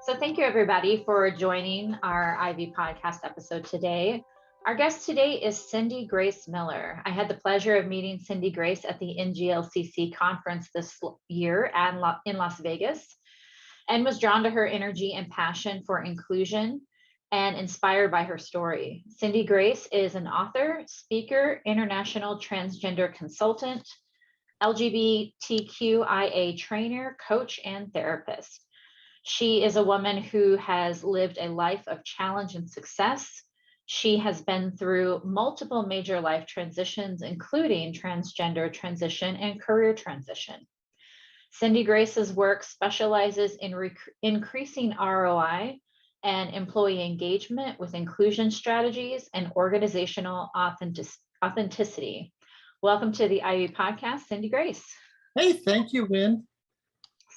So thank you everybody for joining our Ivy podcast episode today. Our guest today is Cindi Grace Miller. I had the pleasure of meeting Cindi Grace at the NGLCC conference this year in Las Vegas, and was drawn to her energy and passion for inclusion and inspired by her story. Cindi Grace is an author, speaker, international transgender consultant, LGBTQIA trainer, coach, and therapist. She is a woman who has lived a life of challenge and success. She has been through multiple major life transitions, including transgender transition and career transition. Cindi Grace's work specializes in increasing ROI and employee engagement with inclusion strategies and organizational authenticity. Welcome to the Ivy podcast, Cindi Grace. Hey, thank you, Wynn.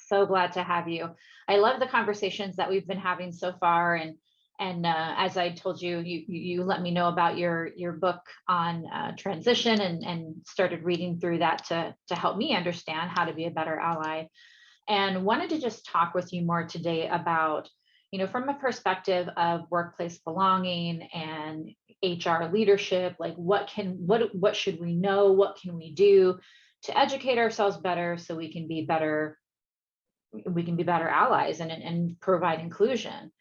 So glad to have you. I love the conversations that we've been having so far, and as I told you, you let me know about your book on transition, and started reading through that to help me understand how to be a better ally, and wanted to just talk with you more today about, from a perspective of workplace belonging and HR leadership, like what should we know, what can we do to educate ourselves better so we can be better allies and provide inclusion.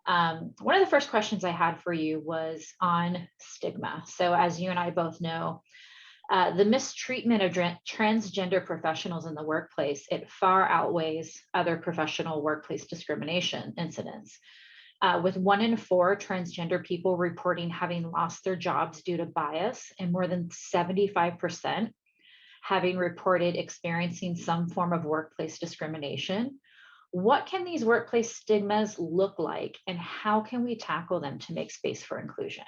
One of the first questions I had for you was on stigma. So as you and I both know, the mistreatment of transgender professionals in the workplace, it far outweighs other professional workplace discrimination incidents. With 1 in 4 transgender people reporting having lost their jobs due to bias, and more than 75% having reported experiencing some form of workplace discrimination. What can these workplace stigmas look like, and how can we tackle them to make space for inclusion?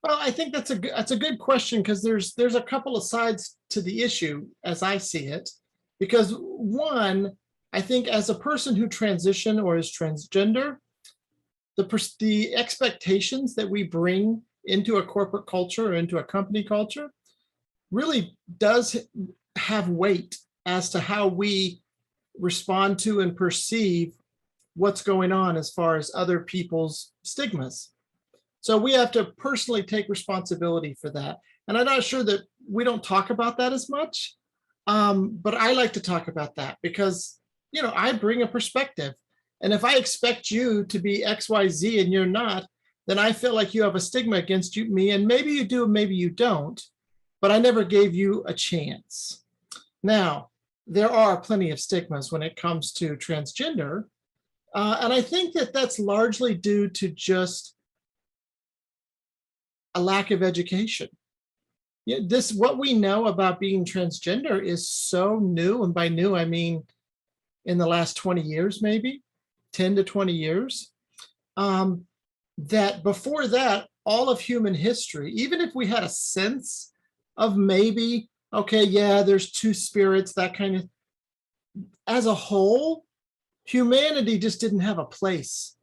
Well, I think that's a good question, because there's a couple of sides to the issue as I see it. Because one, I think as a person who transitioned or is transgender, the expectations that we bring into a corporate culture or into a company culture really does have weight as to how we respond to and perceive what's going on as far as other people's stigmas. So we have to personally take responsibility for that. And I'm not sure that we don't talk about that as much, but I like to talk about that because, I bring a perspective. And if I expect you to be XYZ and you're not, then I feel like you have a stigma against me, and maybe you do, maybe you don't, but I never gave you a chance. Now, there are plenty of stigmas when it comes to transgender, and I think that that's largely due to just a lack of education. What we know about being transgender is so new, and by new, I mean in the last 20 years, maybe 10 to 20 years, that before that, all of human history, even if we had a sense of maybe, okay, yeah, there's two spirits, that kind of, as a whole, humanity just didn't have a place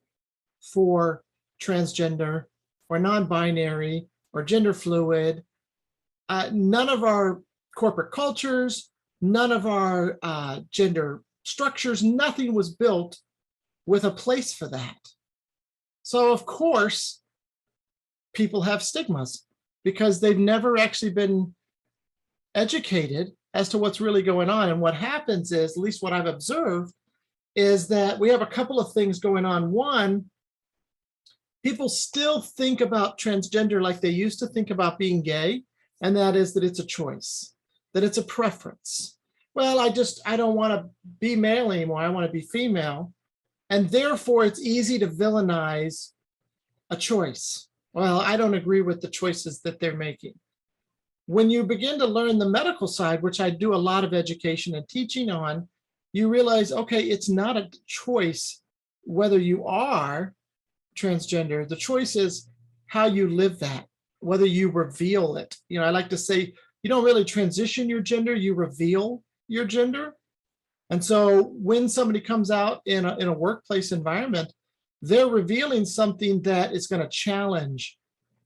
for transgender or non-binary or gender fluid. None of our corporate cultures, none of our gender structures, nothing was built with a place for that. So of course, people have stigmas because they've never actually been educated as to what's really going on. And what happens is, at least what I've observed, is that we have a couple of things going on. One, people still think about transgender like they used to think about being gay, and that is that it's a choice, that it's a preference. Well, I don't want to be male anymore, I want to be female. And therefore, it's easy to villainize a choice. Well, I don't agree with the choices that they're making. When you begin to learn the medical side, which I do a lot of education and teaching on, you realize, okay, it's not a choice whether you are transgender. The choice is how you live that, whether you reveal it. I like to say, you don't really transition your gender, you reveal your gender. And so when somebody comes out in a workplace environment, they're revealing something that is going to challenge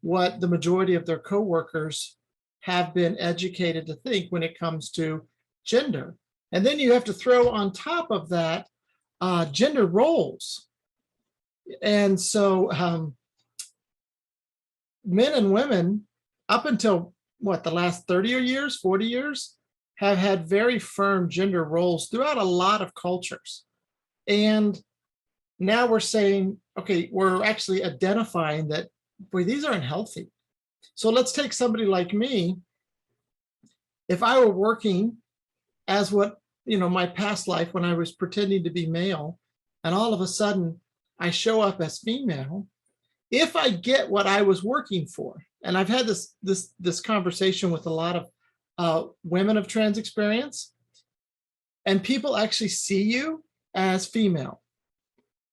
what the majority of their coworkers have been educated to think when it comes to gender. And then you have to throw on top of that gender roles. And so men and women, up until the last 30 years, 40 years, have had very firm gender roles throughout a lot of cultures. And now we're saying, okay, we're actually identifying that, boy, these aren't healthy. So let's take somebody like me. If I were working as my past life when I was pretending to be male, and all of a sudden I show up as female, if I get what I was working for, and I've had this conversation with a lot of women of trans experience, and people actually see you as female.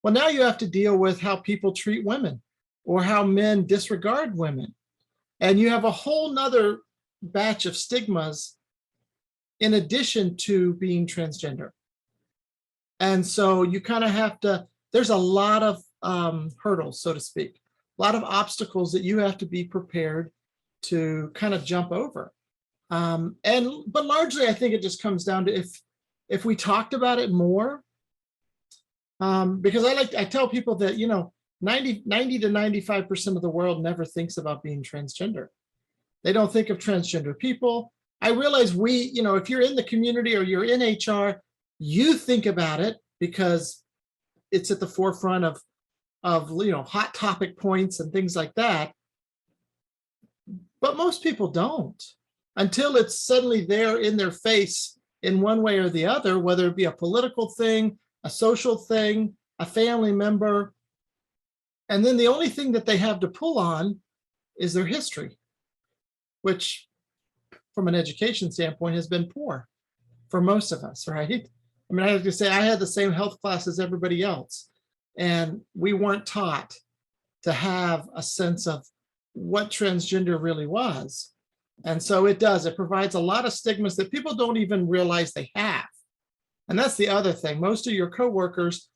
Well, now you have to deal with how people treat women or how men disregard women. And you have a whole nother batch of stigmas in addition to being transgender. And so you kind of have to, there's a lot of hurdles, so to speak, a lot of obstacles that you have to be prepared to kind of jump over. But largely, I think it just comes down to if we talked about it more, because I tell people that, 90 to 95% of the world never thinks about being transgender. They don't think of transgender people. I realize if you're in the community or you're in HR, you think about it because it's at the forefront of hot topic points and things like that. But most people don't, until it's suddenly there in their face in one way or the other, whether it be a political thing, a social thing, a family member. And then the only thing that they have to pull on is their history, which from an education standpoint has been poor for most of us, right? I mean, I have to say, I had the same health class as everybody else, and we weren't taught to have a sense of what transgender really was. And so it provides a lot of stigmas that people don't even realize they have. And that's the other thing. Most of your coworkers,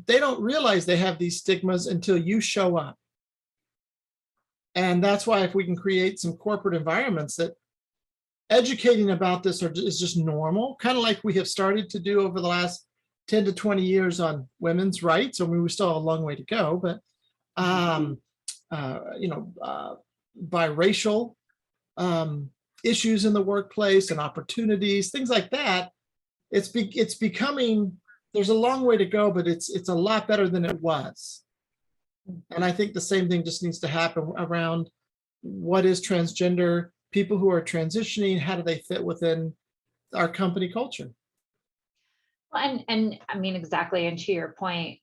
they don't realize they have these stigmas until you show up. And that's why if we can create some corporate environments that educating about this is just normal, kind of like we have started to do over the last 10 to 20 years on women's rights. I mean, we still have a long way to go, but biracial issues in the workplace and opportunities, things like that. It's becoming, there's a long way to go, but it's a lot better than it was. And I think the same thing just needs to happen around what is transgender, people who are transitioning, how do they fit within our company culture? Well, and I mean, exactly. And to your point,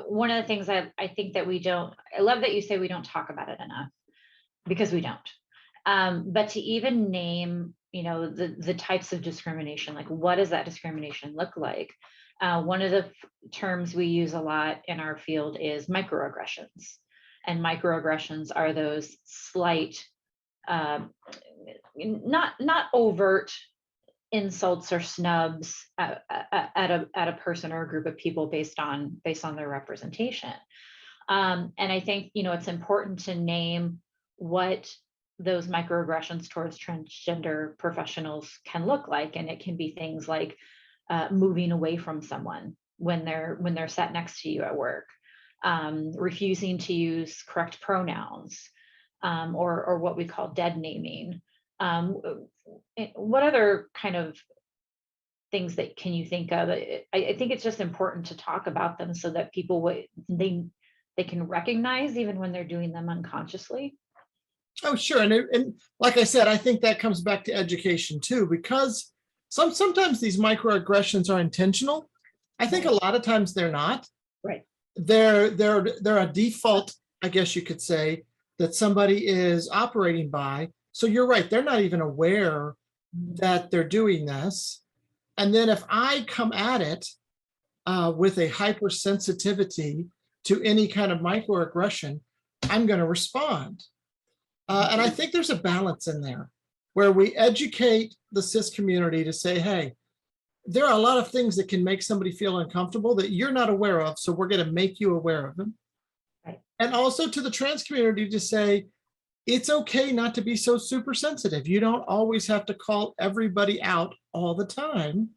one of the things I think that I love that you say we don't talk about it enough, because we don't. But to even name, the types of discrimination, like what does that discrimination look like? One of the terms we use a lot in our field is microaggressions. And microaggressions are those slight, not overt insults or snubs at a person or a group of people based on their representation. And I think, it's important to name what those microaggressions towards transgender professionals can look like. And it can be things like moving away from someone when they're sat next to you at work, refusing to use correct pronouns, or what we call dead naming. What other kind of things that can you think of? I think it's just important to talk about them so that people they can recognize even when they're doing them unconsciously. Oh, sure. And like I said, I think that comes back to education too, because sometimes these microaggressions are intentional. I think a lot of times they're not. Right. They're a default, I guess you could say, that somebody is operating by. So you're right, they're not even aware that they're doing this. And then if I come at it with a hypersensitivity to any kind of microaggression, I'm going to respond. And I think there's a balance in there where we educate the cis community to say, hey, there are a lot of things that can make somebody feel uncomfortable that you're not aware of, so we're going to make you aware of them. Right. And also to the trans community to say, it's okay not to be so super sensitive. You don't always have to call everybody out all the time.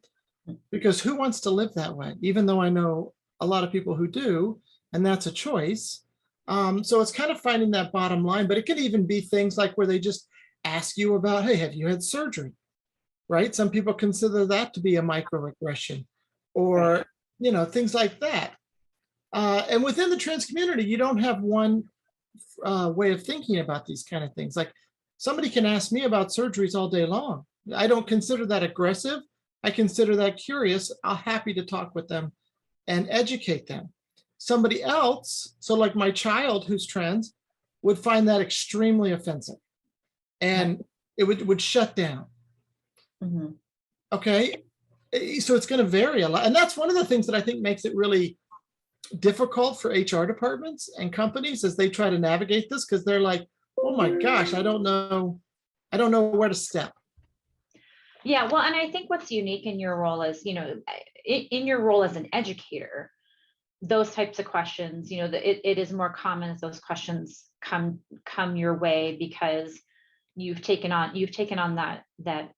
because who wants to live that way? Even though I know a lot of people who do, and that's a choice. So it's kind of finding that bottom line, but it can even be things like where they just ask you about, hey, have you had surgery? Right? Some people consider that to be a microaggression, or things like that. And within the trans community, you don't have one way of thinking about these kind of things. Like somebody can ask me about surgeries all day long. I don't consider that aggressive. I consider that curious. I'm happy to talk with them and educate them. Somebody else, so like my child who's trans, would find that extremely offensive, and it would shut down. Mm-hmm. Okay, so it's going to vary a lot, and that's one of the things that I think makes it really difficult for HR departments and companies as they try to navigate this, because they're like, oh my gosh, I don't know where to step. Yeah, well, and I think what's unique in your role is, in your role as an educator, those types of questions, it is more common as those questions come your way because you've taken on that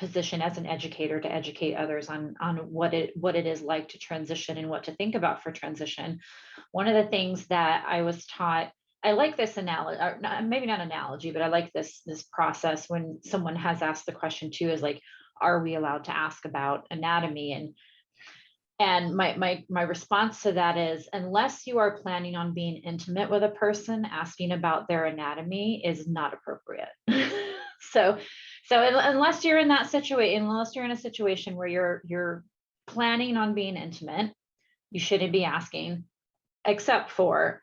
position as an educator to educate others on what it is like to transition and what to think about for transition. One of the things that I was taught, I like this analogy, or maybe not analogy, but I like this process when someone has asked the question too, is like, are we allowed to ask about anatomy? And my response to that is, unless you are planning on being intimate with a person, asking about their anatomy is not appropriate. So unless you're in that situation, unless you're in a situation where you're planning on being intimate, you shouldn't be asking, except for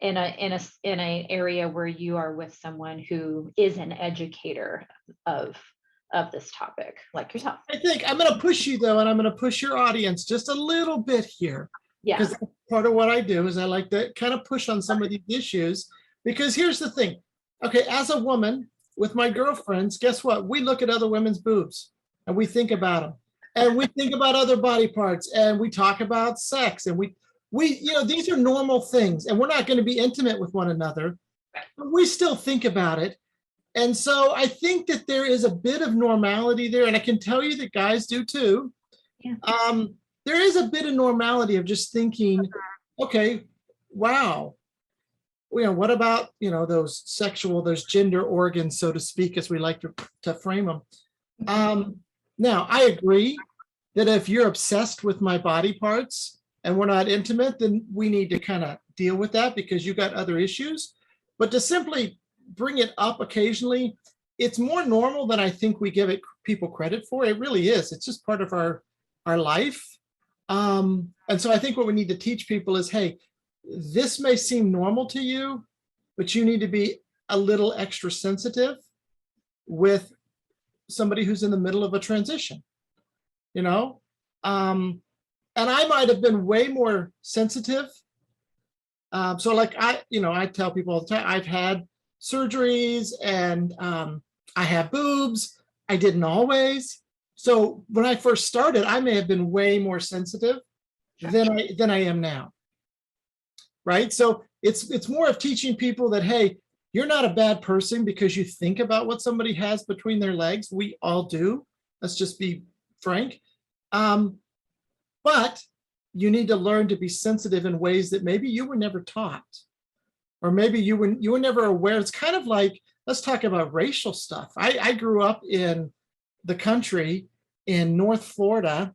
in a area where you are with someone who is an educator of this topic, like yourself. I think I'm going to push you though, and I'm going to push your audience just a little bit here. Yeah. Because part of what I do is I like to kind of push on some of these issues, because here's the thing. Okay, as a woman with my girlfriends, guess what? We look at other women's boobs and we think about them, and we think about other body parts, and we talk about sex, and we these are normal things, and we're not going to be intimate with one another, but we still think about it. And so I think that there is a bit of normality there, and I can tell you that guys do too. Yeah. There is a bit of normality of just thinking, okay, wow, what about those gender organs, so to speak, as we like to frame them. Now, I agree that if you're obsessed with my body parts and we're not intimate, then we need to kind of deal with that because you got other issues. But to simply bring it up occasionally, it's more normal than I think we give it people credit for. It really is. It's just part of our life. And so I think what we need to teach people is, hey, this may seem normal to you, but you need to be a little extra sensitive with somebody who's in the middle of a transition, and I might have been way more sensitive. So like I tell people all the time, I've had surgeries and I have boobs. I didn't always. So when I first started, I may have been way more sensitive than I am now. Right. So it's more of teaching people that, hey, you're not a bad person because you think about what somebody has between their legs. We all do. Let's just be frank. But you need to learn to be sensitive in ways that maybe you were never taught, or maybe you were never aware. It's kind of like, let's talk about racial stuff. I grew up in the country in North Florida,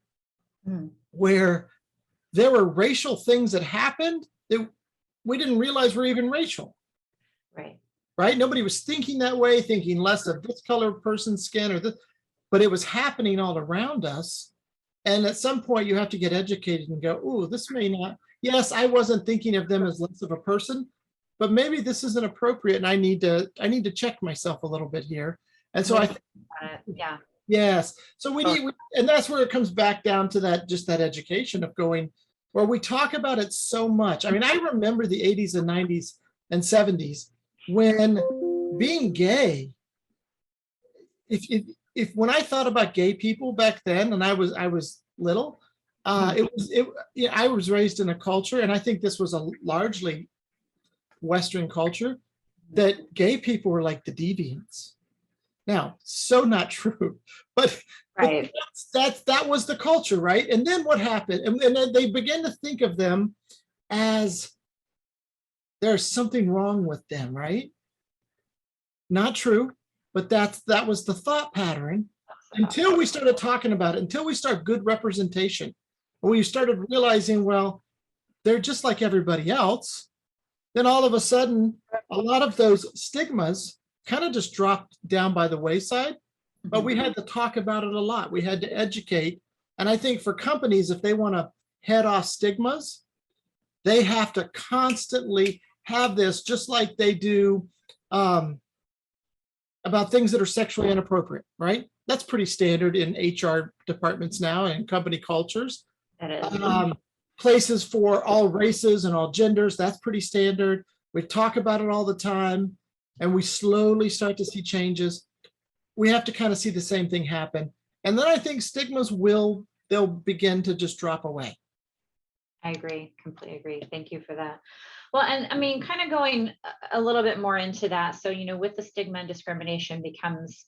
where there were racial things that happened that we didn't realize were even racial. Right? Nobody was thinking that way, thinking less of this color person's skin or this, but it was happening all around us. And at some point you have to get educated and go, oh, this may not, yes, I wasn't thinking of them as less of a person, but maybe this isn't appropriate. And I need to check myself a little bit here. And so yeah. Yes. So we need, and that's where it comes back down to that, just that education of going, where we talk about it so much. I mean, I remember the 80s and 90s and 70s when being gay, if when I thought about gay people back then, and I was little, I was raised in a culture, and I think this was a largely Western culture, that gay people were like the deviants. Now, so not true, but Right. that was the culture, right? And then what happened? And then they began to think of them as there's something wrong with them, right? Not true, but that was the thought pattern until we started talking about it, until we start good representation. We started realizing, well, they're just like everybody else. Then all of a sudden, a lot of those stigmas kind of just dropped down by the wayside, but we had to talk about it a lot. We had to educate. And I think for companies, if they want to head off stigmas, they have to constantly have this, just like they do about things that are sexually inappropriate, right? That's pretty standard in HR departments now and company cultures. That is. Places for all races and all genders, that's pretty standard. We talk about it all the time, and we slowly start to see changes. We have to kind of see the same thing happen. And then I think stigmas they'll begin to just drop away. I agree, completely agree. Thank you for that. Well, and I mean, kind of going a little bit more into that. So, with the stigma and discrimination becomes,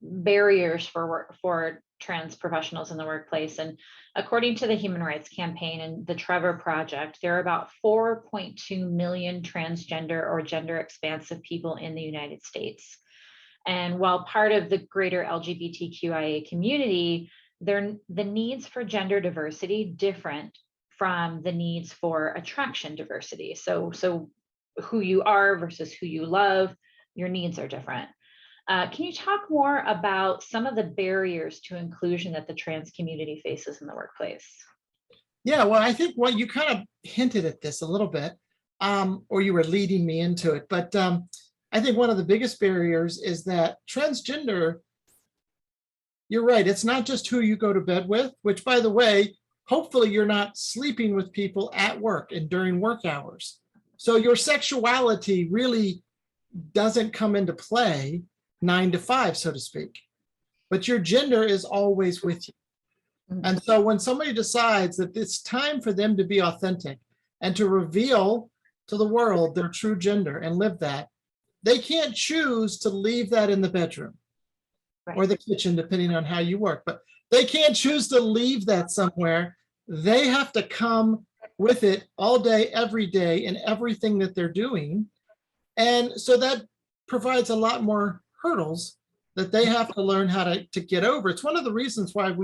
barriers for trans professionals in the workplace. And according to the Human Rights Campaign and the Trevor Project, there are about 4.2 million transgender or gender expansive people in the United States. And while part of the greater LGBTQIA community, the needs for gender diversity different from the needs for attraction diversity. So who you are versus who you love, your needs are different. Can you talk more about some of the barriers to inclusion that the trans community faces in the workplace? Yeah, well, I think what you kind of hinted at this a little bit, or you were leading me into it, but I think one of the biggest barriers is that transgender, you're right, it's not just who you go to bed with, which, by the way, hopefully you're not sleeping with people at work and during work hours. So your sexuality really doesn't come into play 9 to 5, so to speak, but your gender is always with you. And so when somebody decides that it's time for them to be authentic and to reveal to the world their true gender and live that, they can't choose to leave that in the bedroom or the kitchen, depending on how you work, but they can't choose to leave that somewhere. They have to come with it all day, every day, in everything that they're doing. And so that provides a lot more hurdles that they have to learn how to get over. It's one of the reasons why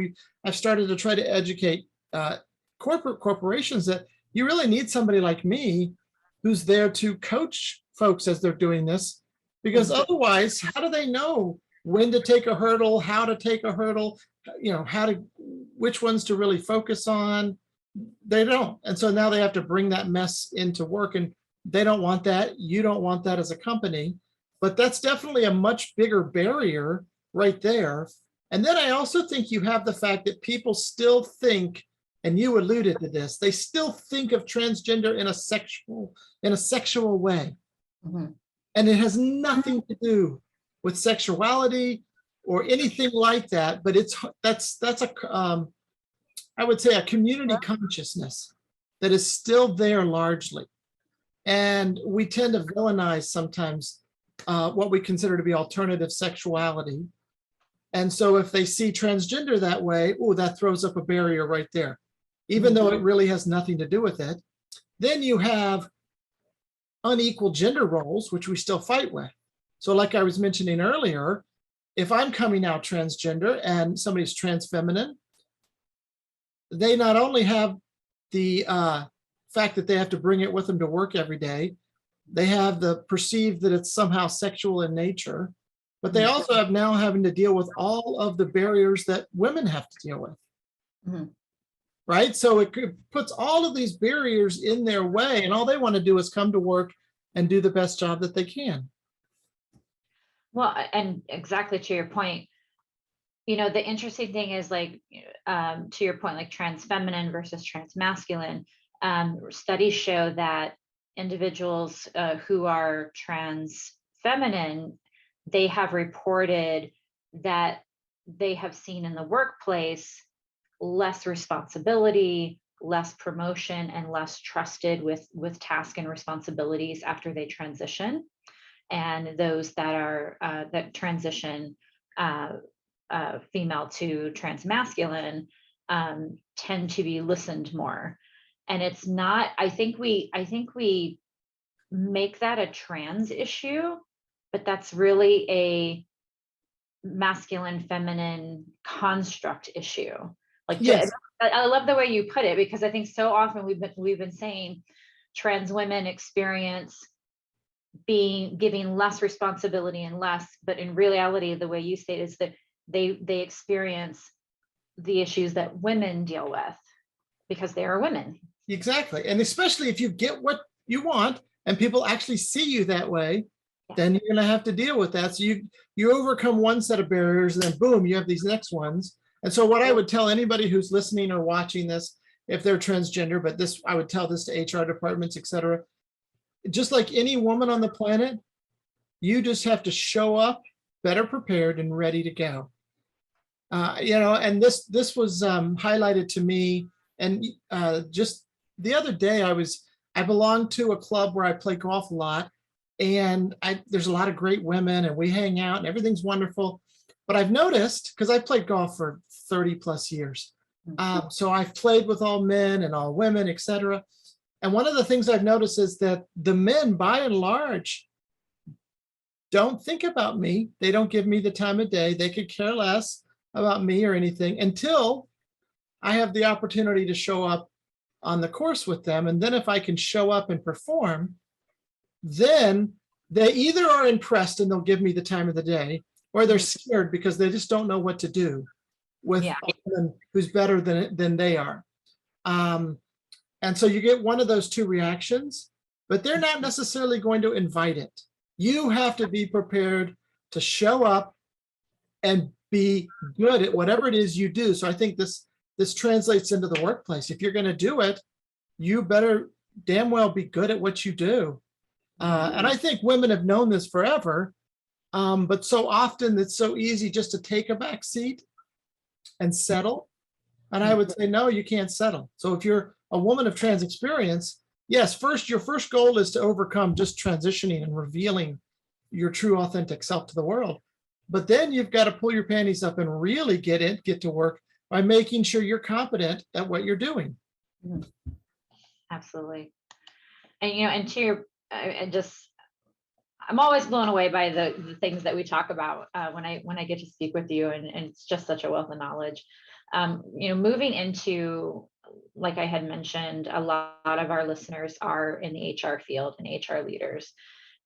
I've started to try to educate corporations that you really need somebody like me who's there to coach folks as they're doing this, because otherwise, how do they know when to take a hurdle, how to take a hurdle, which ones to really focus on? They don't. And so now they have to bring that mess into work, and they don't want that. You don't want that as a company, but that's definitely a much bigger barrier right there. And then I also think you have the fact that people still think, and you alluded to this, they still think of transgender in a sexual way. Mm-hmm. And it has nothing to do with sexuality or anything like that, but that's I would say a community consciousness that is still there largely. And we tend to villainize sometimes what we consider to be alternative sexuality. And so if they see transgender that way, that throws up a barrier right there, even though it really has nothing to do with it. Then you have unequal gender roles, which we still fight with. So like I was mentioning earlier, if I'm coming out transgender and somebody's trans feminine, they not only have the fact that they have to bring it with them to work every day, they have the perceived that it's somehow sexual in nature, but they also have now having to deal with all of the barriers that women have to deal with. Mm-hmm. Right? So it puts all of these barriers in their way, and all they want to do is come to work and do the best job that they can. Well, and exactly to your point, the interesting thing is, like, to your point, like trans feminine versus trans masculine, studies show that individuals who are trans feminine, they have reported that they have seen in the workplace less responsibility, less promotion, and less trusted with tasks and responsibilities after they transition. and those that are that transition female to transmasculine tend to be listened more. And it's not, I think we make that a trans issue, but that's really a masculine feminine construct issue. Like, Yes, I love the way you put it, because I think so often we've been saying trans women experience being giving less responsibility and less, but in reality, the way you state is that they experience the issues that women deal with because they are women. exactly. And especially if you get what you want and people actually see you that way, then you're going to have to deal with that. So you overcome one set of barriers, and then boom, you have these next ones. And so what I would tell anybody who's listening or watching this, if they're transgender, but this, I would tell this to HR departments, et cetera, just like any woman on the planet, you just have to show up better prepared and ready to go. And this was highlighted to me. And just the other day, I belong to a club where I play golf a lot, and there's a lot of great women, and we hang out, and everything's wonderful. But I've noticed, because I've played golf for 30 plus years, so I've played with all men and all women, et cetera. And one of the things I've noticed is that the men, by and large, don't think about me. They don't give me the time of day. They could care less about me or anything until I have the opportunity to show up on the course with them. And then if I can show up and perform, then they either are impressed and they'll give me the time of the day, or they're scared because they just don't know what to do with a woman who's better than they are. And so you get one of those two reactions, but they're not necessarily going to invite it. You have to be prepared to show up and be good at whatever it is you do. So I think this translates into the workplace. If you're going to do it, you better damn well be good at what you do. And I think women have known this forever, but so often it's so easy just to take a back seat and settle. And I would say, no, you can't settle. So if you're a woman of trans experience, yes, your first goal is to overcome just transitioning and revealing your true authentic self to the world. But then you've got to pull your panties up and really get to work by making sure you're competent at what you're doing. Absolutely. And, and to your, I'm always blown away by the things that we talk about when I get to speak with you, and it's just such a wealth of knowledge. Moving into, like I had mentioned, a lot of our listeners are in the HR field and HR leaders.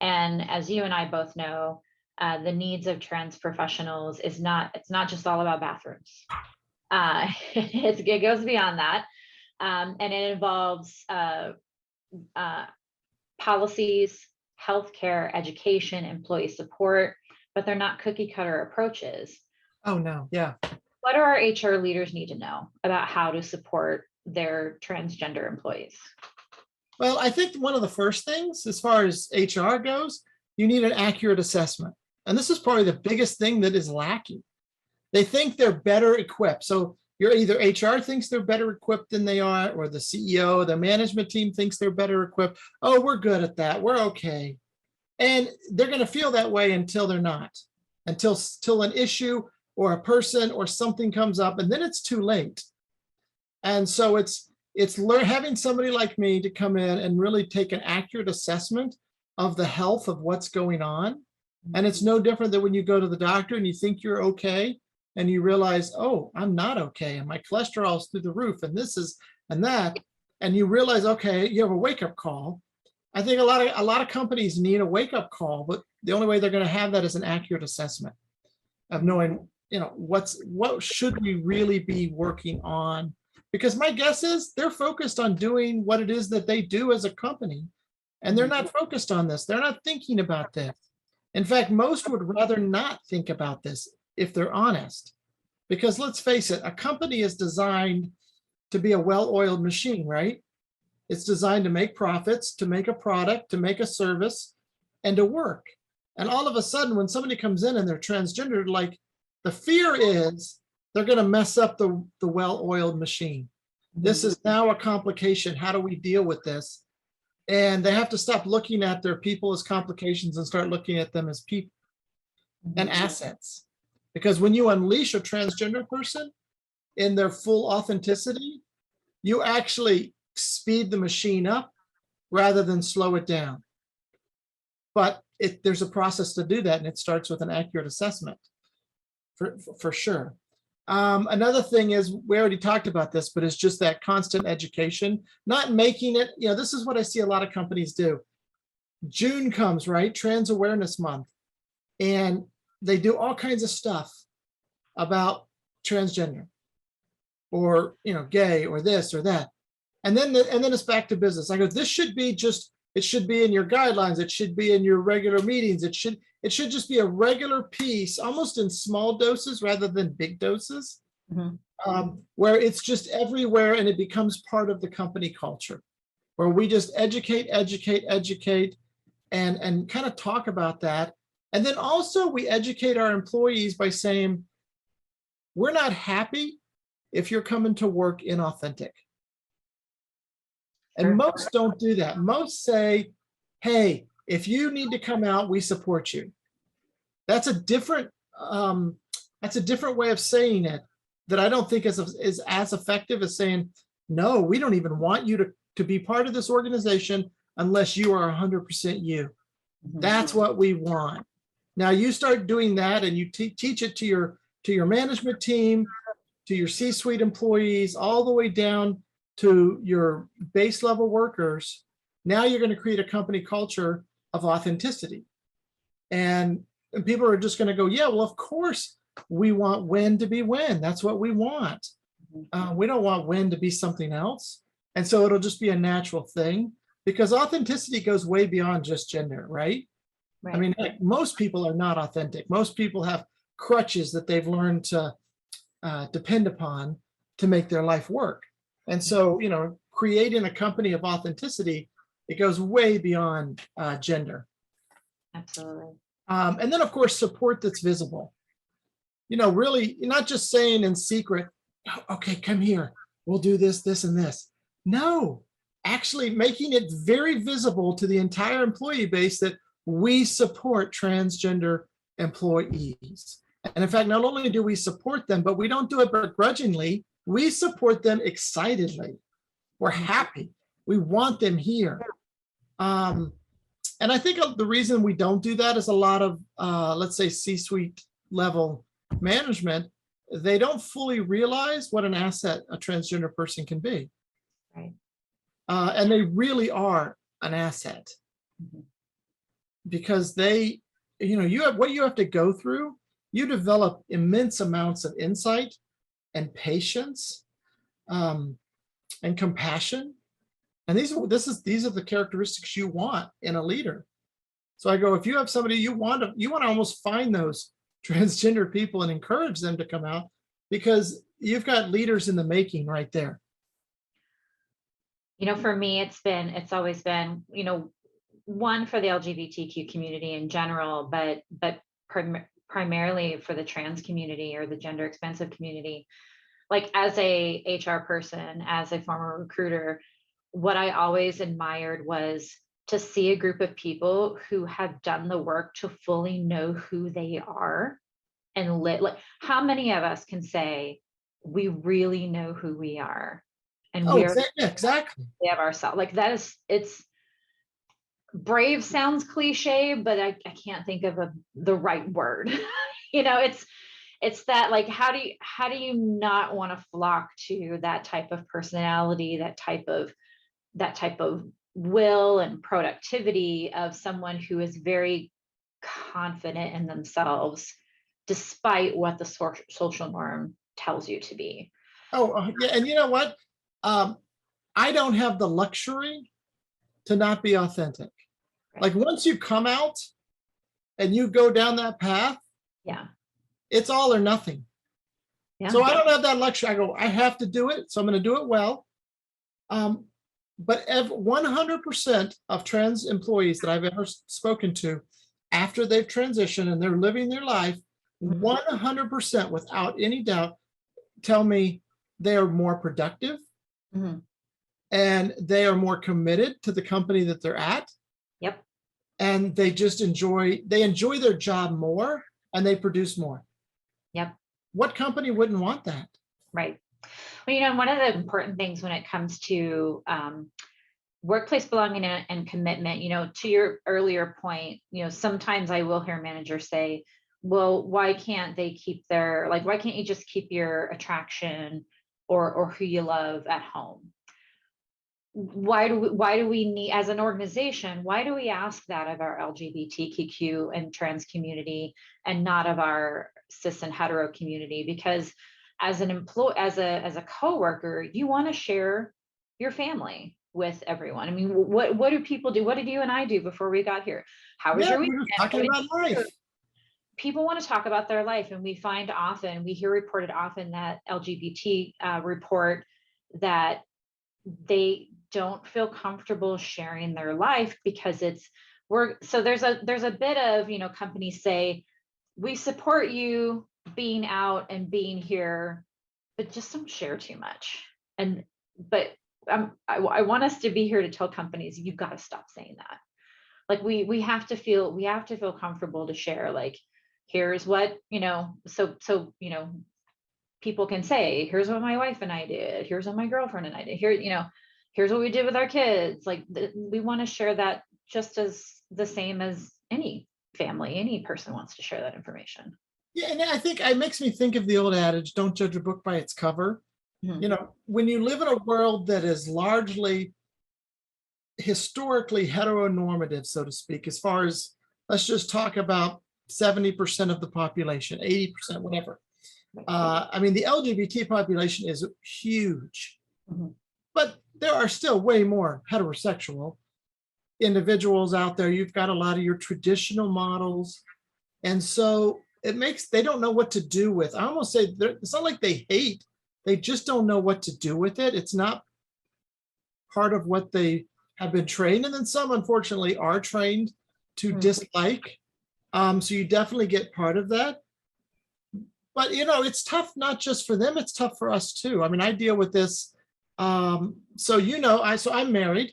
And as you and I both know, the needs of trans professionals it's not just all about bathrooms. It goes beyond that. And it involves policies, healthcare, education, employee support, but they're not cookie cutter approaches. Oh, no. Yeah. What do our HR leaders need to know about how to support their transgender employees? Well, I think one of the first things, as far as HR goes, you need an accurate assessment. And this is probably the biggest thing that is lacking. They think they're better equipped. So you're either HR thinks they're better equipped than they are, or the CEO, the management team thinks they're better equipped. Oh, we're good at that. We're okay. And they're going to feel that way until they're not, until an issue or a person or something comes up, and then it's too late. And so it's having somebody like me to come in and really take an accurate assessment of the health of what's going on. And it's no different than when you go to the doctor and you think you're okay, and you realize, oh, I'm not okay, and my cholesterol's through the roof, and this is and that, and you realize, okay, you have a wake-up call. I think a lot of companies need a wake-up call, but the only way they're going to have that is an accurate assessment of knowing, what should we really be working on? Because my guess is they're focused on doing what it is that they do as a company, and they're not focused on this. They're not thinking about this. In fact, most would rather not think about this if they're honest, because let's face it, a company is designed to be a well-oiled machine, right? It's designed to make profits, to make a product, to make a service, and to work. And all of a sudden, when somebody comes in and they're transgender, like, the fear is they're going to mess up the well-oiled machine. This is now a complication. How do we deal with this? And they have to stop looking at their people as complications and start looking at them as people and assets. Because when you unleash a transgender person in their full authenticity, you actually speed the machine up rather than slow it down. But there's a process to do that, and it starts with an accurate assessment, for sure. Another thing is, we already talked about this, but it's just that constant education, not making it, this is what I see a lot of companies do. June comes, right? Trans Awareness Month. And they do all kinds of stuff about transgender or, gay or this or that. And then it's back to business. I go, this should be it should be in your guidelines. It should be in your regular meetings. It should just be a regular piece, almost in small doses rather than big doses, where it's just everywhere and it becomes part of the company culture, where we just educate, and kind of talk about that. And then also we educate our employees by saying, we're not happy if you're coming to work inauthentic. And most don't do that. Most say, hey, if you need to come out, we support you. That's a different way of saying it that I don't think is as effective as saying, no, we don't even want you to be part of this organization unless you are 100% you. That's what we want. Now you start doing that and you teach it to your management team, to your C-suite employees, all the way down to your base level workers. Now you're going to create a company culture of authenticity. And people are just going to go, yeah, well, of course we want when to be when. That's what we want. We don't want when to be something else. And so it'll just be a natural thing, because authenticity goes way beyond just gender, right? I mean, most people are not authentic. Most people have crutches that they've learned to depend upon to make their life work. And so, creating a company of authenticity, it goes way beyond gender. Absolutely. And then, of course, support that's visible. Really, you're not just saying in secret, okay, come here, we'll do this, this, and this. No, actually making it very visible to the entire employee base that we support transgender employees. And in fact, not only do we support them, but we don't do it begrudgingly. We support them excitedly. We're happy. We want them here. And I think the reason we don't do that is a lot of, let's say, C-suite level management, they don't fully realize what an asset a transgender person can be. Right. And they really are an asset. Because they, what you have to go through, you develop immense amounts of insight and patience and compassion. And these are the characteristics you want in a leader. So I go, if you have somebody you want to almost find those transgender people and encourage them to come out, because you've got leaders in the making right there. For me, it's always been, one, for the LGBTQ community in general, but primarily for the trans community or the gender expansive community. Like, as a HR person, as a former recruiter, what I always admired was to see a group of people who have done the work to fully know who they are and live. Like, how many of us can say we really know who we are and we are exactly of ourselves? Like, it's brave sounds cliche, but I can't think of the right word. It's that, like, how do you not want to flock to that type of personality, that type of will and productivity of someone who is very confident in themselves, despite what the social norm tells you to be. Yeah, and you know what? I don't have the luxury to not be authentic. Right. Like, once you come out and you go down that path, it's all or nothing. Yeah. So I don't have that luxury. I go, I have to do it, so I'm going to do it well. But 100% of trans employees that I've ever spoken to, after they've transitioned and they're living their life, 100% without any doubt, tell me they're more productive and they are more committed to the company that they're at, Yep. and they just enjoy their job more, and they produce more. Yep. What company wouldn't want that? Right. Well, one of the important things when it comes to workplace belonging and commitment, to your earlier point, sometimes I will hear managers say, well, why can't they keep why can't you just keep your attraction or who you love at home? Why do we need, as an organization, why do we ask that of our LGBTQ and trans community and not of our cis and hetero community? Because as an employee, as a coworker, you want to share your family with everyone. I mean, what do people do? What did you and I do before we got here? How was your We're weekend? talking about life. People want to talk about their life, and we hear reported often that LGBT report that they don't feel comfortable sharing their life because there's a bit of, companies say, we support you being out and being here, but just don't share too much. But I want us to be here to tell companies, you've got to stop saying that. Like we have to feel comfortable to share, like, here's what, people can say, here's what my wife and I did, here's what my girlfriend and I did, here's what we did with our kids. Like we want to share that just as the same as any family, any person wants to share that information. Yeah, and I think it makes me think of the old adage, don't judge a book by its cover. Mm-hmm. When you live in a world that is largely historically heteronormative, so to speak, as far as, let's just talk about 70% of the population, 80%, whatever. I mean, the LGBT population is huge, Mm-hmm. but there are still way more heterosexual individuals out there. You've got a lot of your traditional models. And so they don't know what to do with. I almost say it's not like they hate, they just don't know what to do with it. It's not part of what they have been trained. And then some, unfortunately, are trained to dislike. So you definitely get part of that. But, it's tough, not just for them, it's tough for us too. I mean, I deal with this. So I'm married.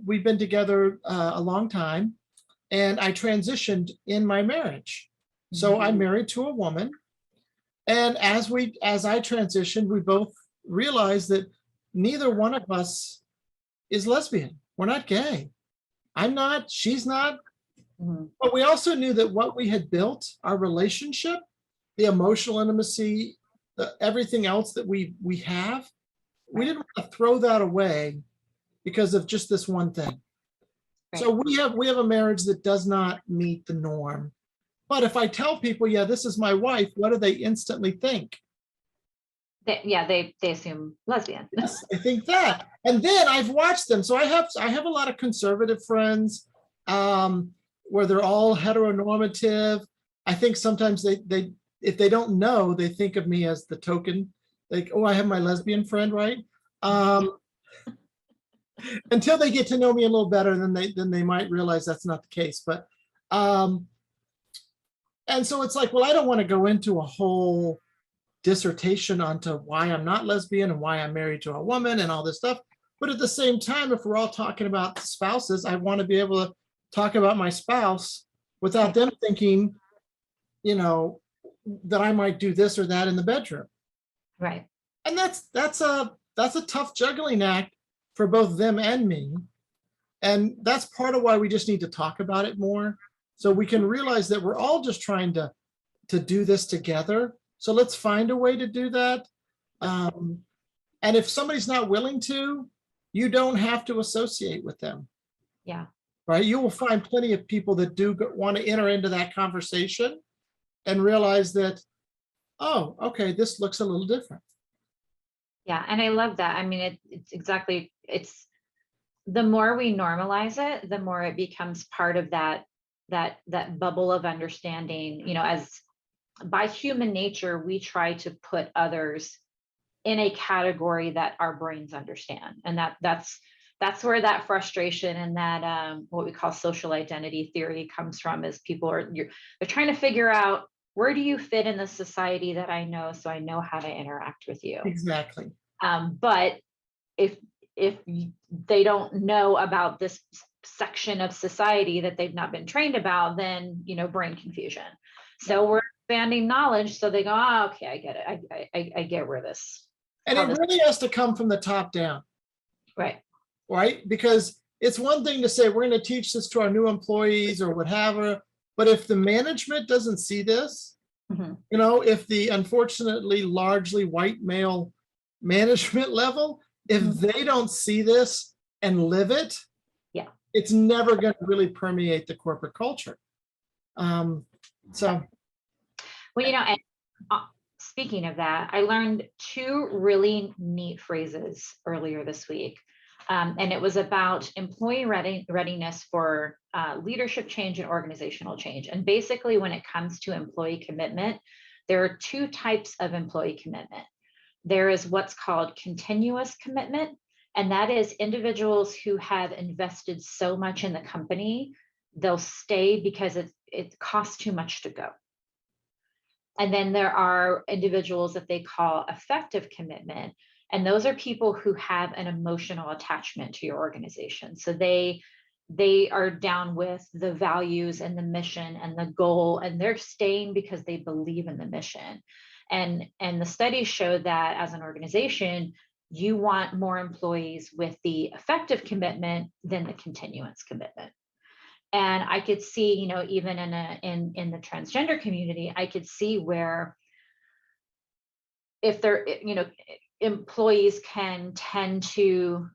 We've been together a long time, and I transitioned in my marriage. So I'm married to a woman. And as I transitioned, we both realized that neither one of us is lesbian. We're not gay. I'm not, she's not. Mm-hmm. But we also knew that what we had built, our relationship, the emotional intimacy, everything else that we have, we didn't want to throw that away because of just this one thing. Right. So we have a marriage that does not meet the norm. But if I tell people, yeah, this is my wife, what do they instantly think? They assume lesbian. Yes, I think that. And then I've watched them. So I have a lot of conservative friends where they're all heteronormative. I think sometimes they if they don't know, they think of me as the token, like, oh, I have my lesbian friend, right? Until they get to know me a little better, then they might realize that's not the case. But and so it's like, well, I don't want to go into a whole dissertation onto why I'm not lesbian and why I'm married to a woman and all this stuff. But at the same time, if we're all talking about spouses, I want to be able to talk about my spouse without them thinking, that I might do this or that in the bedroom. Right. And that's a tough juggling act for both them and me. And that's part of why we just need to talk about it more, so we can realize that we're all just trying to do this together. So let's find a way to do that. And if somebody's not willing to, you don't have to associate with them. Yeah. Right. You will find plenty of people that do want to enter into that conversation and realize that, oh, okay, this looks a little different. Yeah. And I love that. I mean, it's the more we normalize it, the more it becomes part of that bubble of understanding. As by human nature, we try to put others in a category that our brains understand. And that's where that frustration and that what we call social identity theory comes from, is they're trying to figure out, where do you fit in the society that I know, so I know how to interact with you. Exactly. But if they don't know about this section of society that they've not been trained about, then, brain confusion. So we're expanding knowledge so they go, oh, okay, I get it. I get where this. And it really has to come from the top down. Right? Because it's one thing to say, we're going to teach this to our new employees or whatever, but if the management doesn't see this, if the unfortunately largely white male management level, if they don't see this and live it, it's never going to really permeate the corporate culture. Well, and speaking of that, I learned 2 really neat phrases earlier this week. And it was about employee readiness for leadership change and organizational change. And basically, when it comes to employee commitment, there are 2 types of employee commitment. There is what's called continuous commitment, and that is individuals who have invested so much in the company, they'll stay because it costs too much to go. And then there are individuals that they call effective commitment. And those are people who have an emotional attachment to your organization. So they are down with the values and the mission and the goal, and they're staying because they believe in the mission. And the studies show that as an organization, you want more employees with the effective commitment than the continuance commitment. And I could see, even in the transgender community, I could see where if they're, employees can tend to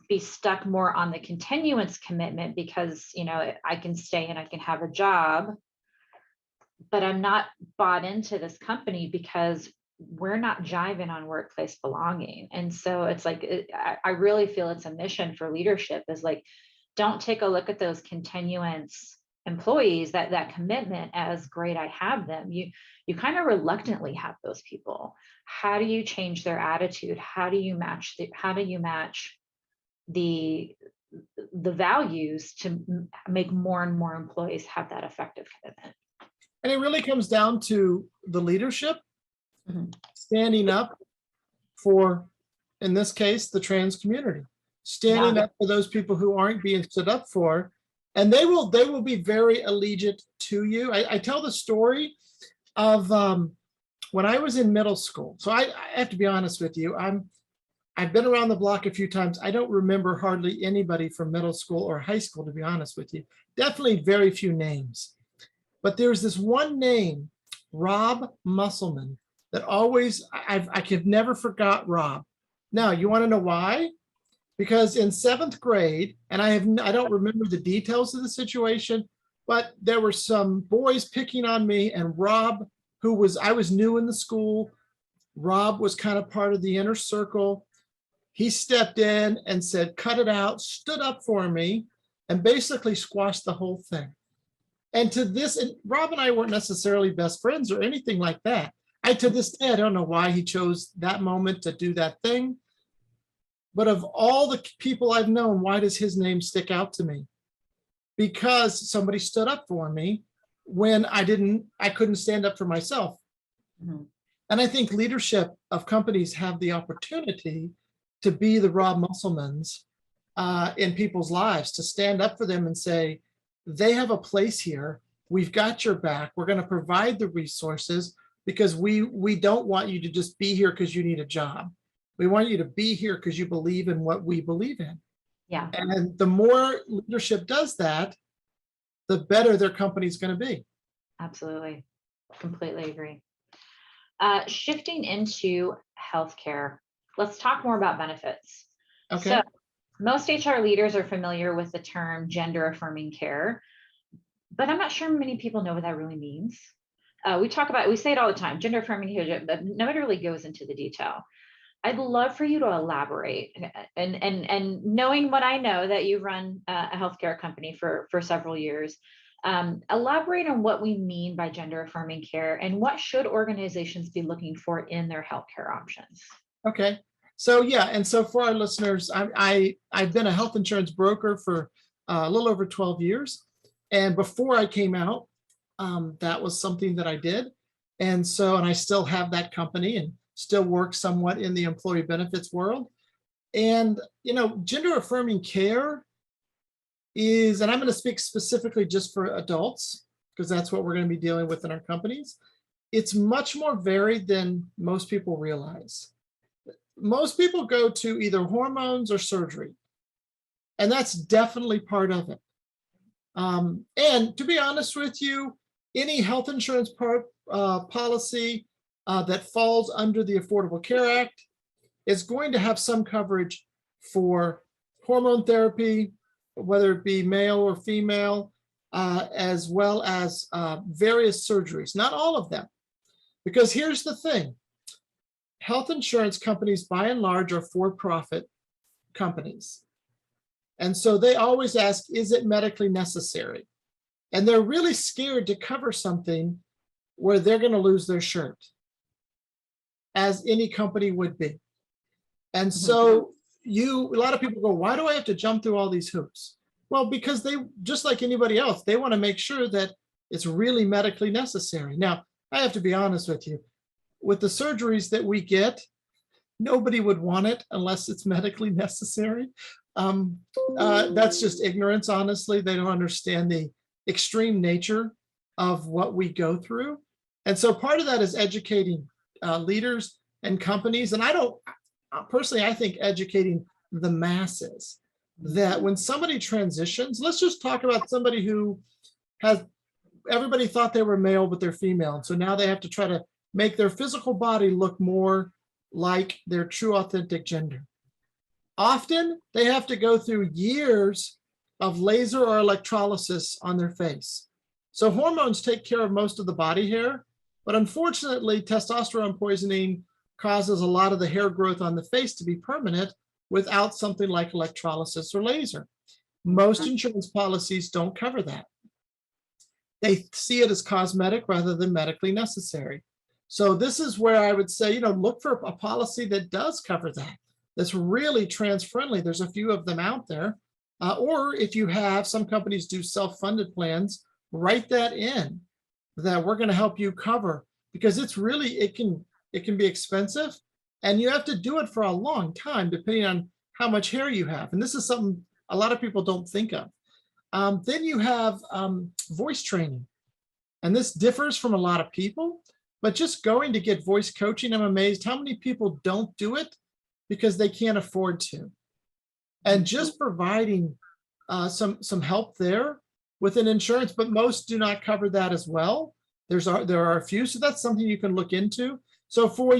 be stuck more on the continuance commitment because, I can stay and I can have a job, but I'm not bought into this company because we're not jiving on workplace belonging. And so it's like, I really feel it's a mission for leadership is like, don't take a look at those continuance employees, that commitment as great, I have them. You kind of reluctantly have those people. How do you change their attitude? How do you match the values to make more and more employees have that effective commitment? And it really comes down to the leadership standing up for, in this case, the trans community, standing up for those people who aren't being stood up for, and they will be very allegiant to you. I tell the story of when I was in middle school. So I have to be honest with you. I've been around the block a few times. I don't remember hardly anybody from middle school or high school, to be honest with you. Definitely very few names. But there's this one name, Rob Musselman, that always, I could never forgot Rob. Now, you want to know why? Because in 7th grade, and I don't remember the details of the situation, but there were some boys picking on me, and Rob, I was new in the school, Rob was kind of part of the inner circle. He stepped in and said, cut it out, stood up for me, and basically squashed the whole thing. And to this, and Rob and I weren't necessarily best friends or anything like that. To this day, I don't know why he chose that moment to do that thing. But of all the people I've known, why does his name stick out to me? Because somebody stood up for me when I couldn't stand up for myself. And I think leadership of companies have the opportunity to be the Rob Musselmans in people's lives, to stand up for them and say, they have a place here. We've got your back. We're going to provide the resources because we don't want you to just be here because you need a job. We want you to be here because you believe in what we believe in. Yeah. And the more leadership does that, the better their company's going to be. Absolutely. Completely agree. Shifting into healthcare, let's talk more about benefits. Okay. So most HR leaders are familiar with the term gender affirming care, but I'm not sure many people know what that really means. We say it all the time, gender affirming care, but nobody really goes into the detail. I'd love for you to elaborate, and knowing what I know, that you've run a healthcare company for several years, elaborate on what we mean by gender affirming care and what should organizations be looking for in their healthcare options. Okay. So yeah, and so for our listeners, I've been a health insurance broker for a little over 12 years. And before I came out, that was something that I did. And I still have that company and still work somewhat in the employee benefits world. And, gender affirming care is, and I'm going to speak specifically just for adults, because that's what we're going to be dealing with in our companies. It's much more varied than most people realize. Most people go to either hormones or surgery, and that's definitely part of it. And to be honest with you, any health insurance policy that falls under the Affordable Care Act is going to have some coverage for hormone therapy, whether it be male or female, as well as various surgeries, not all of them. Because here's the thing, health insurance companies by and large are for-profit companies. And so they always ask, is it medically necessary? And they're really scared to cover something where they're going to lose their shirt, as any company would be. And so a lot of people go, why do I have to jump through all these hoops? Well, because they, just like anybody else, they want to make sure that it's really medically necessary. Now, I have to be honest with you, with the surgeries that we get, nobody would want it unless it's medically necessary. That's just ignorance, honestly. They don't understand the extreme nature of what we go through. And so part of that is educating leaders and companies. And I think educating the masses that when somebody transitions, let's just talk about somebody who everybody thought they were male, but they're female. And so now they have to try to make their physical body look more like their true authentic gender. Often they have to go through years of laser or electrolysis on their face. So hormones take care of most of the body hair, but unfortunately, testosterone poisoning causes a lot of the hair growth on the face to be permanent without something like electrolysis or laser. Most insurance policies don't cover that. They see it as cosmetic rather than medically necessary. So this is where I would say, look for a policy that does cover that, that's really trans-friendly. There's a few of them out there. Or if you have, some companies do self-funded plans, write that in, that we're going to help you cover, because it's really, it can be expensive, and you have to do it for a long time, depending on how much hair you have. And this is something a lot of people don't think of. Then you have voice training. And this differs from a lot of people, but just going to get voice coaching, I'm amazed how many people don't do it because they can't afford to. And just providing some help there within insurance, but most do not cover that as well. There are a few, so that's something you can look into. So for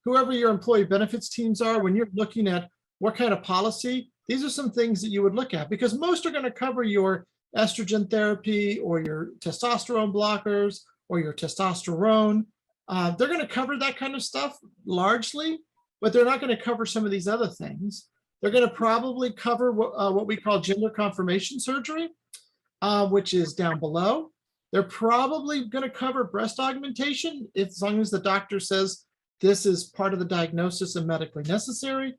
whoever your employee benefits teams are, when you're looking at what kind of policy, these are some things that you would look at, because most are going to cover your estrogen therapy or your testosterone blockers or your testosterone. They're going to cover that kind of stuff largely, but they're not going to cover some of these other things. They're going to probably cover what we call gender confirmation surgery, which is down below. They're probably going to cover breast augmentation, as long as the doctor says this is part of the diagnosis and medically necessary,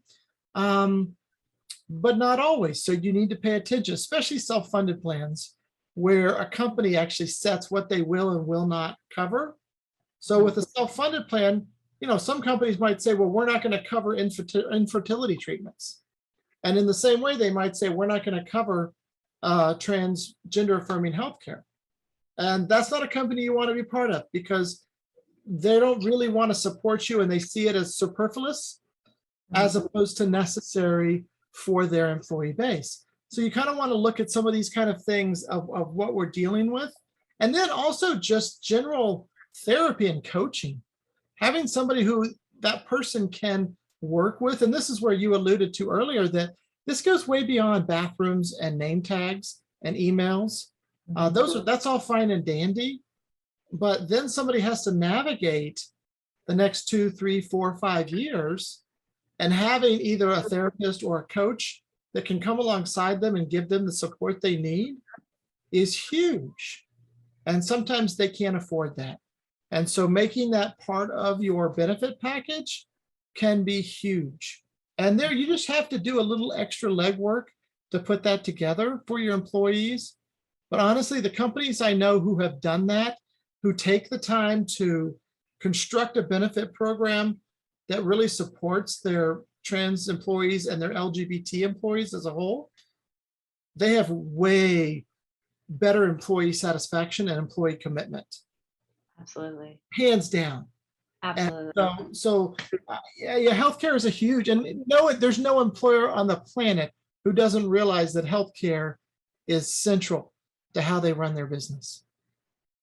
but not always. So you need to pay attention, especially self-funded plans, where a company actually sets what they will and will not cover. So with a self-funded plan, some companies might say, well, we're not going to cover infertility treatments. And in the same way, they might say, we're not going to cover transgender affirming healthcare. And that's not a company you want to be part of, because they don't really want to support you, and they see it as superfluous as opposed to necessary for their employee base. So you kind of want to look at some of these kind of things of what we're dealing with. And then also just general therapy and coaching, having somebody who that person can work with. And this is where you alluded to earlier, that this goes way beyond bathrooms and name tags and emails. That's all fine and dandy, but then somebody has to navigate the next 2, 3, 4, 5 years, and having either a therapist or a coach that can come alongside them and give them the support they need is huge. And sometimes they can't afford that. And so making that part of your benefit package can be huge. And there you just have to do a little extra legwork to put that together for your employees. But honestly, the companies I know who have done that, who take the time to construct a benefit program that really supports their trans employees and their LGBT employees as a whole, they have way better employee satisfaction and employee commitment, Absolutely. hands down. Absolutely. Yeah, healthcare is a huge, and no, there's no employer on the planet who doesn't realize that healthcare is central to how they run their business.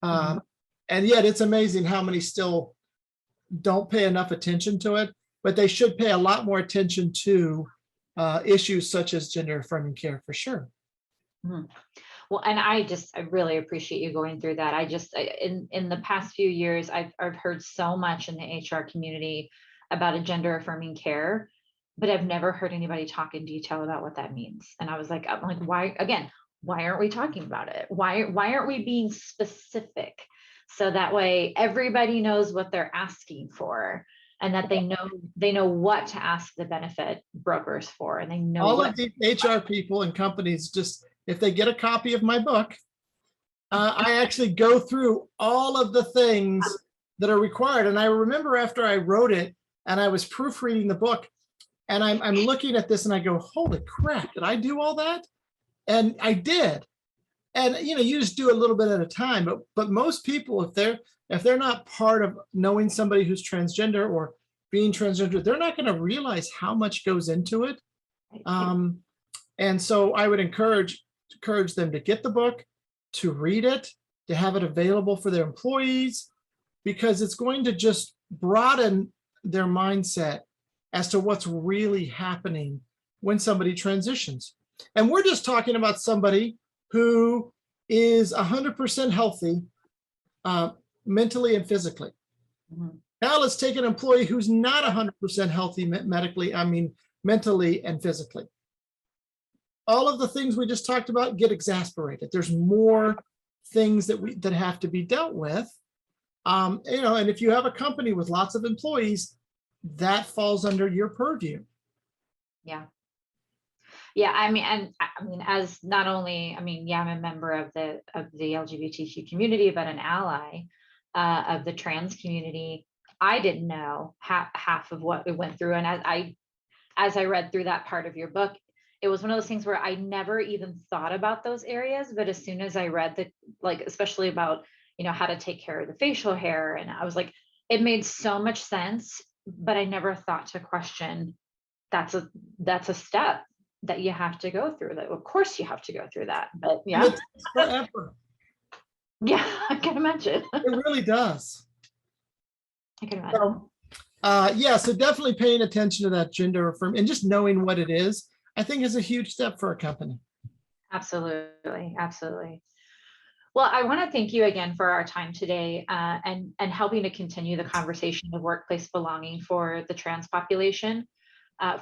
And yet it's amazing how many still don't pay enough attention to it, but they should pay a lot more attention to issues such as gender affirming care, for sure. Well, and I really appreciate you going through that. In the past few years, I've heard so much in the HR community about a gender affirming care, but I've never heard anybody talk in detail about what that means. And I'm like, why aren't we talking about it? Why aren't we being specific? So that way everybody knows what they're asking for, and that they know what to ask the benefit brokers for, and they know all of the HR people and companies, just if they get a copy of my book, I actually go through all of the things that are required. And I remember after I wrote it and I was proofreading the book, and I'm looking at this and I go, holy crap, did I do all that? And I did. And you just do a little bit at a time, but most people, if they're not part of knowing somebody who's transgender or being transgender, they're not going to realize how much goes into it. And so I would encourage them to get the book, to read it, to have it available for their employees, because it's going to just broaden their mindset as to what's really happening when somebody transitions. And we're just talking about somebody who is 100% healthy mentally and physically. Now let's take an employee who's not 100% healthy mentally and physically. All of the things we just talked about get exacerbated. There's more things that have to be dealt with. And if you have a company with lots of employees, that falls under your purview. Yeah, as not only, I'm a member of the LGBTQ community, but an ally of the trans community. I didn't know half of what we went through, and as I read through that part of your book, it was one of those things where I never even thought about those areas. But as soon as I read especially about how to take care of the facial hair, and I was like, it made so much sense. But I never thought to question that's a step that you have to go through. That of course you have to go through that, but yeah, it takes forever. Yeah, I can imagine. It really does. I can imagine. So definitely paying attention to that gender affirm and just knowing what it is, I think, is a huge step for a company. Absolutely. Well, I want to thank you again for our time today, and helping to continue the conversation of workplace belonging for the trans population.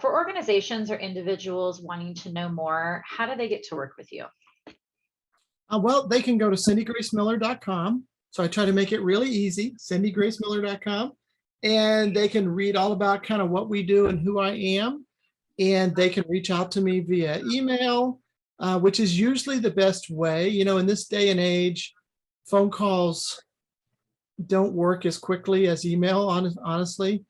For organizations or individuals wanting to know more, how do they get to work with you? Well, they can go to cindygracemiller.com. So I try to make it really easy, cindygracemiller.com. And they can read all about kind of what we do and who I am. And they can reach out to me via email, which is usually the best way. In this day and age, phone calls don't work as quickly as email, honestly.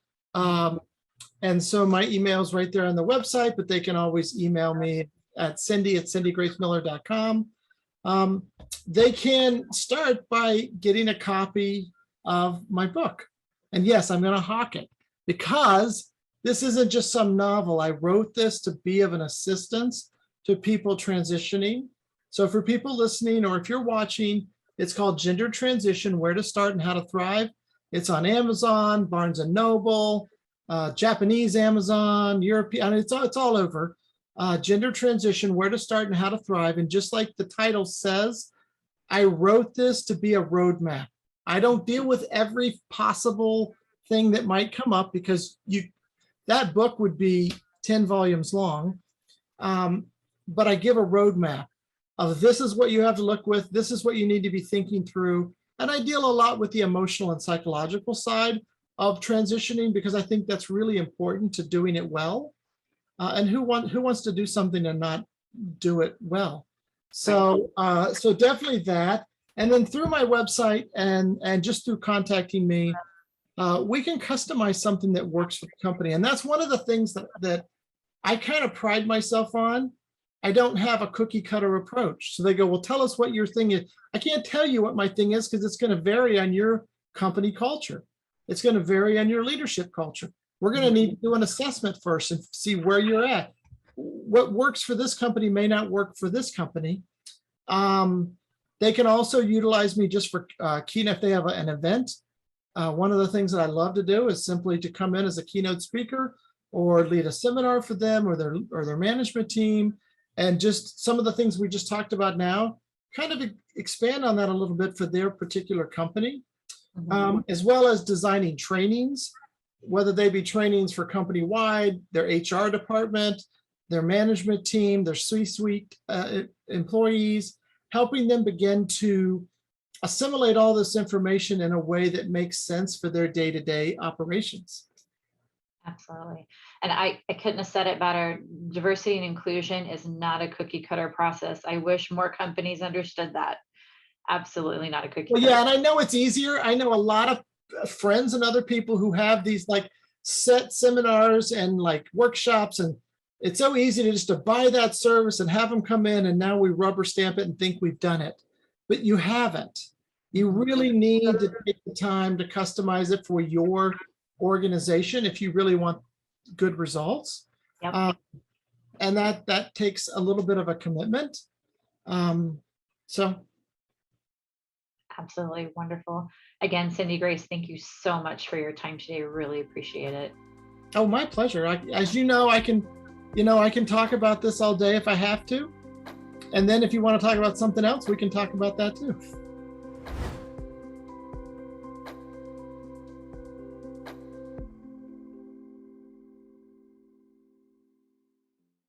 And so my email is right there on the website, but they can always email me at cindy@cindygracemiller.com. They can start by getting a copy of my book. And yes, I'm going to hawk it, because this isn't just some novel. I wrote this to be of an assistance to people transitioning. So for people listening, or if you're watching, it's called Gender Transition: Where to Start and How to Thrive. It's on Amazon, Barnes and Noble, Japanese Amazon, European, it's all over. Gender Transition: Where to Start and How to Thrive. And just like the title says, I wrote this to be a roadmap. I don't deal with every possible thing that might come up, because that book would be 10 volumes long. But I give a roadmap of this is what you have to look with. This is what you need to be thinking through. And I deal a lot with the emotional and psychological side of transitioning, because I think that's really important to doing it well. And who wants to do something and not do it well? So definitely that. And then through my website and just through contacting me, we can customize something that works for the company. And that's one of the things that I kind of pride myself on. I don't have a cookie cutter approach. So they go, well, tell us what your thing is. I can't tell you what my thing is because it's going to vary on your company culture. It's going to vary on your leadership culture. We're going to need to do an assessment first and see where you're at. What works for this company may not work for this company. They can also utilize me just for keynote if they have an event. One of the things that I love to do is simply to come in as a keynote speaker or lead a seminar for them or their management team. And just some of the things we just talked about now, kind of expand on that a little bit for their particular company, as well as designing trainings, whether they be trainings for company-wide, their HR department, their management team, their C-suite employees, helping them begin to assimilate all this information in a way that makes sense for their day-to-day operations. Absolutely. And I couldn't have said it better. Diversity and inclusion is not a cookie cutter process. I wish more companies understood that. Absolutely not a cookie cutter. Yeah, and I know it's easier. I know a lot of friends and other people who have these like set seminars and like workshops, and it's so easy to just to buy that service and have them come in, and now we rubber stamp it and think we've done it. But you haven't. You really need to take the time to customize it for your organization if you really want good results. Yep. And that takes a little bit of a commitment. So. Absolutely wonderful. Again, Cindi Grace, thank you so much for your time today. Really appreciate it. Oh, my pleasure. As you know, I can talk about this all day if I have to. And then if you want to talk about something else, we can talk about that too.